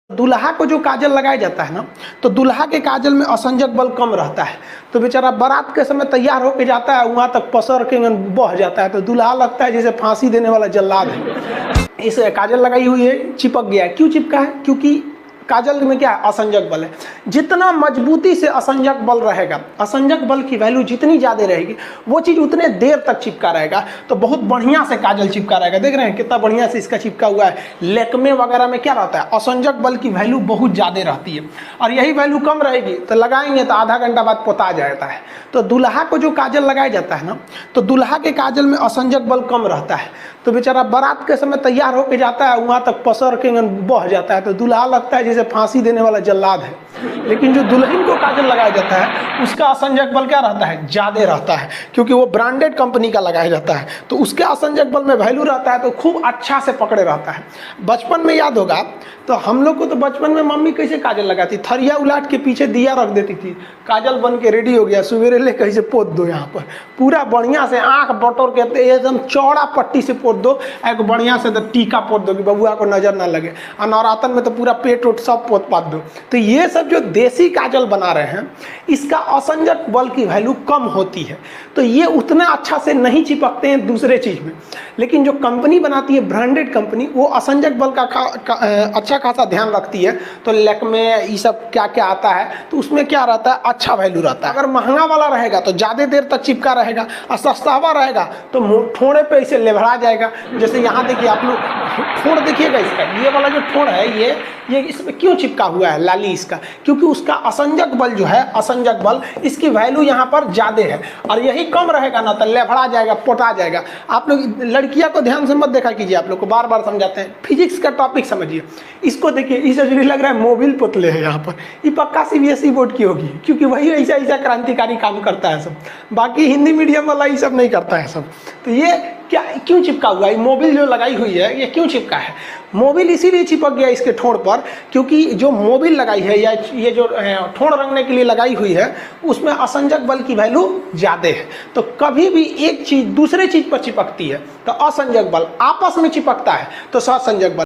दूल्हा को जो काजल लगाया जाता है ना, तो दूल्हा के काजल में असंजक बल कम रहता है। तो बेचारा बारात के समय तैयार होके जाता है, वहाँ तक पसर के बह जाता है, तो दूल्हा लगता है जैसे फांसी देने वाला जल्लाद है। इस काजल लगाई हुई है, चिपक गया है। क्यों चिपका है? क्योंकि काजल में क्या है? असंजक बल है। जितना मजबूती से असंजक बल रहेगा, असंजक बल की वैल्यू जितनी ज़्यादा रहेगी, वो चीज़ उतने देर तक चिपका रहेगा। तो बहुत बढ़िया से काजल चिपका रहेगा। देख रहे हैं कितना बढ़िया से इसका चिपका हुआ है। लैक्मे वगैरह में क्या रहता है? असंजक बल की वैल्यू बहुत ज़्यादा रहती है, और यही वैल्यू कम रहेगी तो लगाएंगे तो आधा घंटा बाद पोता जाता है। तो दूल्हा को जो काजल लगाया जाता है ना, तो दूल्हा के काजल में असंजक बल कम रहता है। तो बेचारा बारात के समय तैयार होके जाता है, वहाँ तक पसर के बह जाता है, तो दूल्हा लगता है जैसे फांसी देने वाला जल्लाद है। लेकिन जो दुल्हन को काजल लगाया जाता है, उसका असंजक बल क्या रहता है? ज़्यादा रहता है, क्योंकि वो ब्रांडेड कंपनी का लगाया जाता है। तो उसके असंजक बल में वैल्यू रहता है, तो खूब अच्छा से पकड़े रहता है। बचपन में याद होगा तो हम लोग को तो बचपन में मम्मी कैसे काजल लगाती? थरिया उलाट के पीछे दिया रख देती थी, काजल बन के रेडी हो गया, सवेरे ले कहीं से पोत दो। यहाँ पर पूरा बढ़िया से आँख बटोर के एकदम चौड़ा पट्टी से पोत दो, एक बढ़िया से टीका पोत दो कि बबुआ को नजर ना लगे। और नवरातन में तो पूरा पेट उट सब पोत पात दो। तो ये सब जो देसी काजल बना रहे हैं, इसका असंजक बल की वैल्यू कम होती है, तो ये उतना अच्छा से नहीं चिपकते हैं दूसरे चीज़ में। लेकिन जो कंपनी बनाती है, ब्रांडेड कंपनी, वो असंजक बल का अच्छा खासा ध्यान रखती है। तो लैक्मे ये सब क्या क्या आता है, तो उसमें क्या रहता है? अच्छा वैल्यू रहता है। अगर महंगा वाला रहेगा तो ज़्यादा देर तक चिपका रहेगा, और सस्ता वाला रहेगा तो ठोड़े पे इसे लेभड़ा जाएगा। जैसे यहाँ देखिए आप लोग, ठोड़ देखिएगा इसका, ये वाला जो ठोड़ है, ये इसमें क्यों चिपका हुआ है लाली इसका? क्योंकि उसका असंजक बल जो है, असंजक बल, इसकी वैल्यू यहाँ पर ज़्यादा है, और यही कम रहेगा ना तो लेभड़ा जाएगा, पोटा जाएगा। आप लोग लड़कियाँ को ध्यान से मत देखा कीजिए, आप लोग को बार बार समझाते हैं। फिजिक्स का टॉपिक समझिए, इसको देखिए, इसे लग रहा है मोबिल पुतले है यहाँ पर। ये पक्का CBSE बोर्ड की होगी, क्योंकि वही ऐसा क्रांतिकारी काम करता है सब। बाकी हिंदी मीडियम वाला ये सब नहीं करता है सब। तो ये क्या क्यों चिपका हुआ है? मोबिल जो लगाई हुई है, ये क्यों चिपका है? मोबिल इसीलिए चिपक गया इसके ठोड़ पर, क्योंकि जो मोबिल लगाई है, या ये जो ठोड़ रंगने के लिए लगाई हुई है, उसमें असंजक बल की वैल्यू ज़्यादा है। तो कभी भी एक चीज़ दूसरे चीज़ पर चिपकती है तो असंजक बल, आपस में चिपकता है तो सहसंजक बल।